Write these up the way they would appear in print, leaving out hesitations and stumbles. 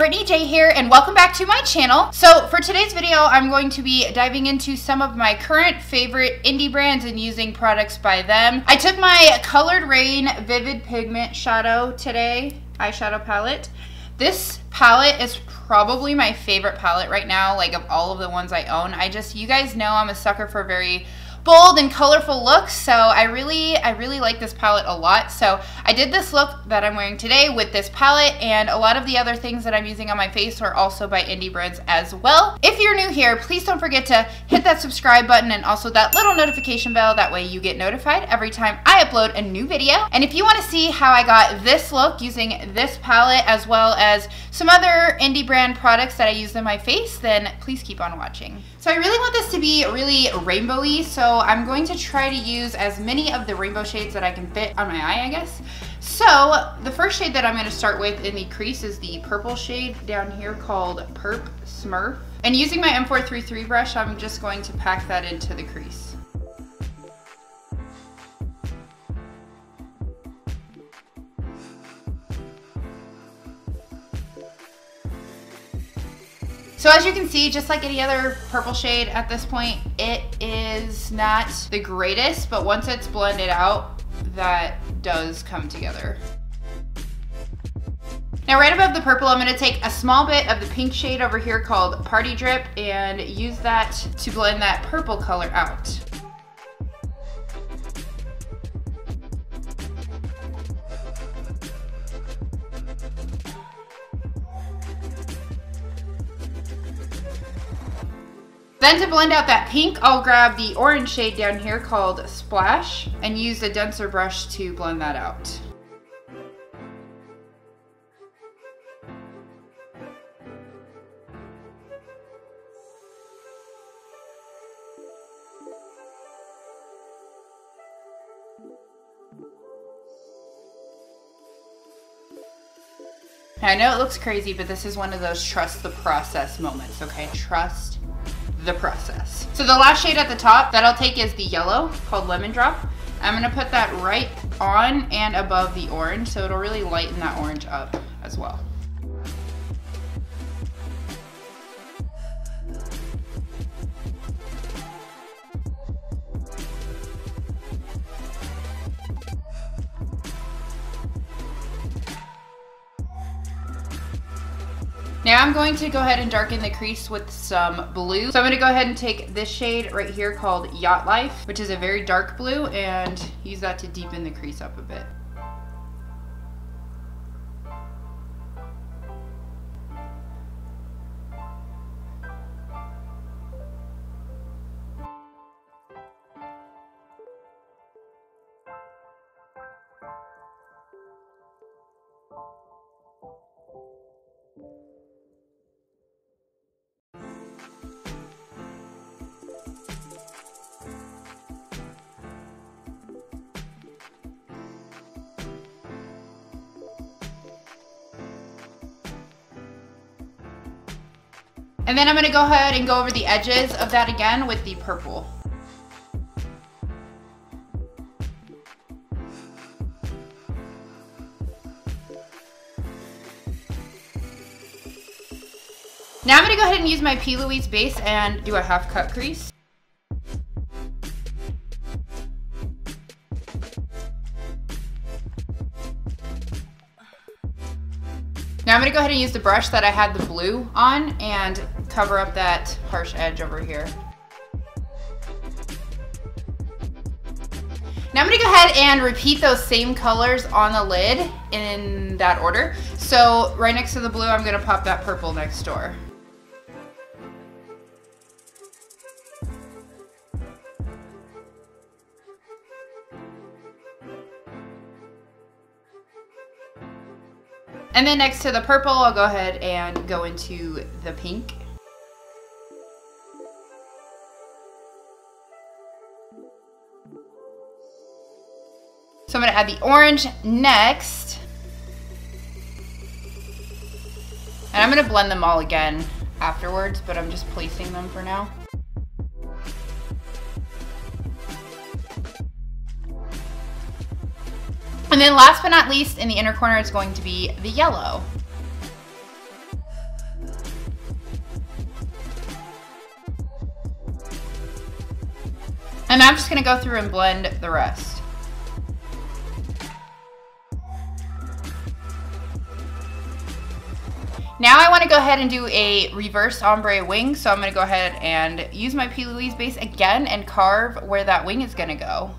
Brittany J here, and welcome back to my channel. So for today's video, I'm going to be diving into some of my current favorite indie brands and using products by them. I took my Colored Raine Vivid Pigment Shadow today, eyeshadow palette. This palette is probably my favorite palette right now, like of all of the ones I own. You guys know I'm a sucker for very bold and colorful looks, so I really like this palette a lot. So I did this look that I'm wearing today with this palette, and a lot of the other things that I'm using on my face are also by indie brands as well. If you're new here, please don't forget to hit that subscribe button and also that little notification bell. That way you get notified every time I upload a new video. And if you want to see how I got this look using this palette as well as some other indie brand products that I use on my face, then please keep on watching. So I really want this to be really rainbowy, so I'm going to try to use as many of the rainbow shades that I can fit on my eye, I guess. So the first shade that I'm going to start with in the crease is the purple shade down here called Perp Smurf. And using my M433 brush, I'm just going to pack that into the crease. So as you can see, just like any other purple shade at this point, it is not the greatest, but once it's blended out, that does come together. Now right above the purple, I'm gonna take a small bit of the pink shade over here called Party Drip and use that to blend that purple color out. Then to blend out that pink, I'll grab the orange shade down here called Splash and use a denser brush to blend that out. Now, I know it looks crazy, but this is one of those trust the process moments, okay? Trust the process. So the last shade at the top that I'll take is the yellow called Lemon Drop. I'm gonna put that right on and above the orange, so it'll really lighten that orange up as well. Now I'm going to go ahead and darken the crease with some blue. So I'm gonna go ahead and take this shade right here called Yacht Life, which is a very dark blue, and use that to deepen the crease up a bit. And then I'm gonna go ahead and go over the edges of that again with the purple. Now I'm gonna go ahead and use my P. Louise base and do a half cut crease. Now I'm gonna go ahead and use the brush that I had the blue on and cover up that harsh edge over here. Now I'm gonna go ahead and repeat those same colors on the lid in that order. So right next to the blue, I'm gonna pop that purple next door. And then next to the purple, I'll go ahead and go into the pink. So I'm gonna add the orange next. And I'm gonna blend them all again afterwards, but I'm just placing them for now. And then last but not least, in the inner corner is going to be the yellow. And I'm just gonna go through and blend the rest. Now I wanna go ahead and do a reverse ombre wing, so I'm gonna go ahead and use my P. Louise base again and carve where that wing is gonna go.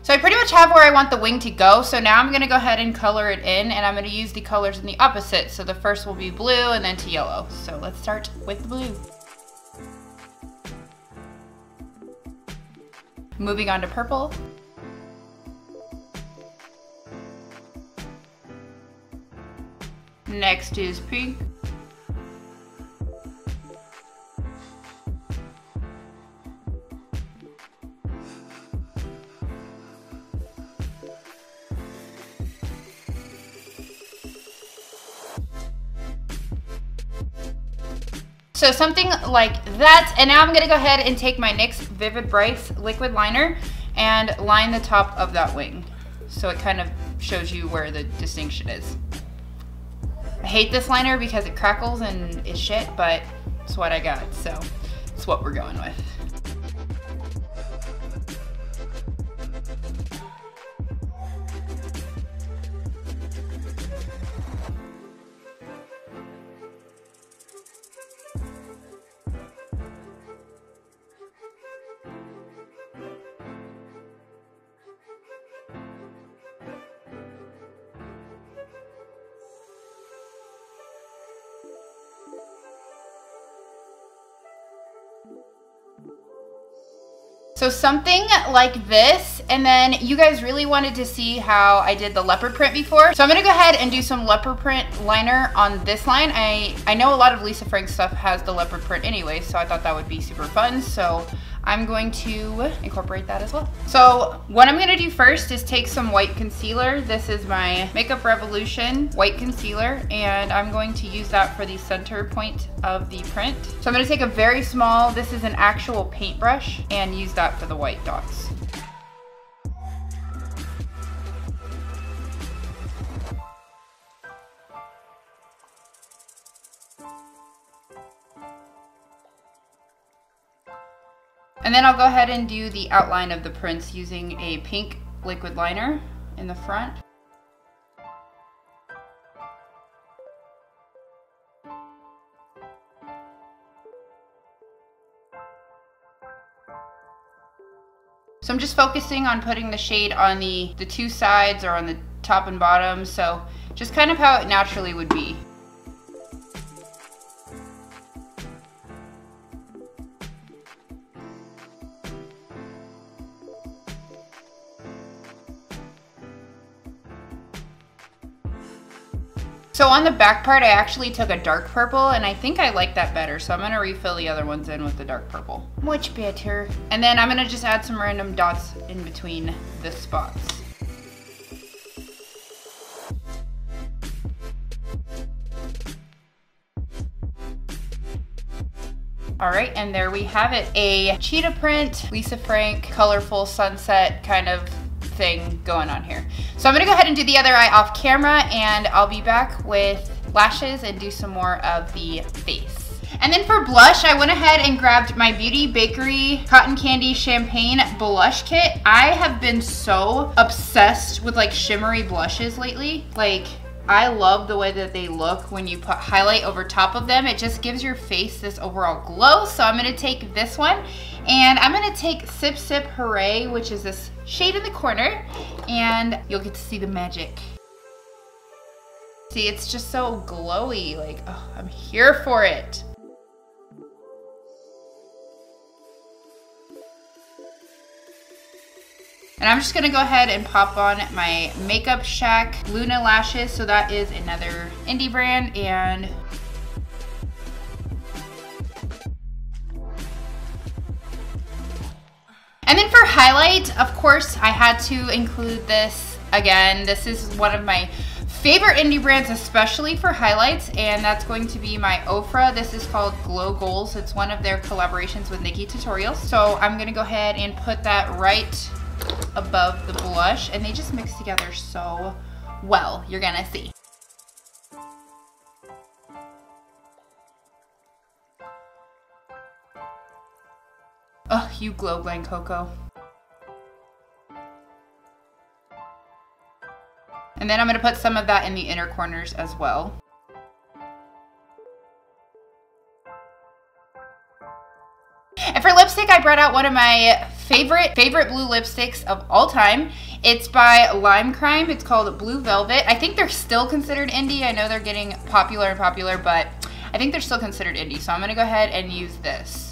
So I pretty much have where I want the wing to go, so now I'm gonna go ahead and color it in, and I'm gonna use the colors in the opposite. So the first will be blue and then to yellow. So let's start with the blue. Moving on to purple. Next is pink. So something like that, and now I'm gonna go ahead and take my NYX Vivid Brights liquid liner and line the top of that wing. So it kind of shows you where the distinction is. I hate this liner because it crackles and is shit, but it's what I got, so it's what we're going with. So something like this, and then you guys really wanted to see how I did the leopard print before. So I'm gonna go ahead and do some leopard print liner on this line. I know a lot of Lisa Frank stuff has the leopard print anyway, so I thought that would be super fun. So I'm going to incorporate that as well. So what I'm gonna do first is take some white concealer. This is my Makeup Revolution white concealer, and I'm going to use that for the center point of the print. So I'm gonna take a very small, this is an actual paintbrush, and use that for the white dots. And then I'll go ahead and do the outline of the prints using a pink liquid liner in the front. So I'm just focusing on putting the shade on the two sides or on the top and bottom, so just kind of how it naturally would be. So on the back part, I actually took a dark purple, and I think I like that better, so I'm gonna refill the other ones in with the dark purple. Much better. And then I'm gonna just add some random dots in between the spots. All right, and there we have it. A cheetah print, Lisa Frank, colorful sunset kind of thing going on here. So I'm gonna go ahead and do the other eye off camera, and I'll be back with lashes and do some more of the face. And then for blush, I went ahead and grabbed my Beauty Bakerie Cotton Candy Champagne Blush Kit. I have been so obsessed with like shimmery blushes lately. Like, I love the way that they look when you put highlight over top of them. It just gives your face this overall glow. So I'm gonna take this one, and I'm gonna take Sip Sip Hooray, which is this shade in the corner, and you'll get to see the magic. See, it's just so glowy, like, oh, I'm here for it. And I'm just gonna go ahead and pop on my Makeup Shack Luna lashes. So that is another indie brand, and then for highlight, of course, I had to include this again. This is one of my favorite indie brands, especially for highlights, and that's going to be my Ofra. This is called Glow Goals. It's one of their collaborations with Nikki Tutorials. So I'm gonna go ahead and put that right above the blush, and they just mix together so well. You're gonna see. Oh, you glow, Glen Coco. And then I'm gonna put some of that in the inner corners as well. And for lipstick, I brought out one of my favorite blue lipsticks of all time. It's by Lime Crime. It's called Blue Velvet. I think they're still considered indie. I know they're getting popular and popular, but I think they're still considered indie. So I'm gonna go ahead and use this.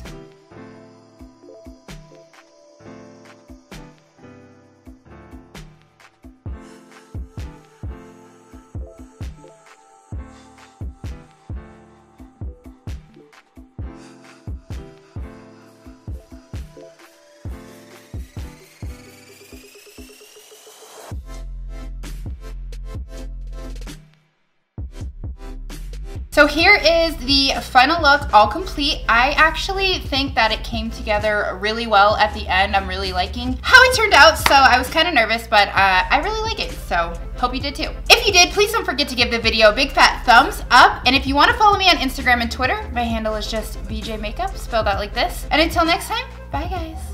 So here is the final look, all complete. I actually think that it came together really well at the end. I'm really liking how it turned out, so I was kind of nervous, but I really like it, so hope you did too. If you did, please don't forget to give the video a big fat thumbs up, and if you want to follow me on Instagram and Twitter, my handle is just BJ Makeup, spelled out like this. And until next time, bye guys.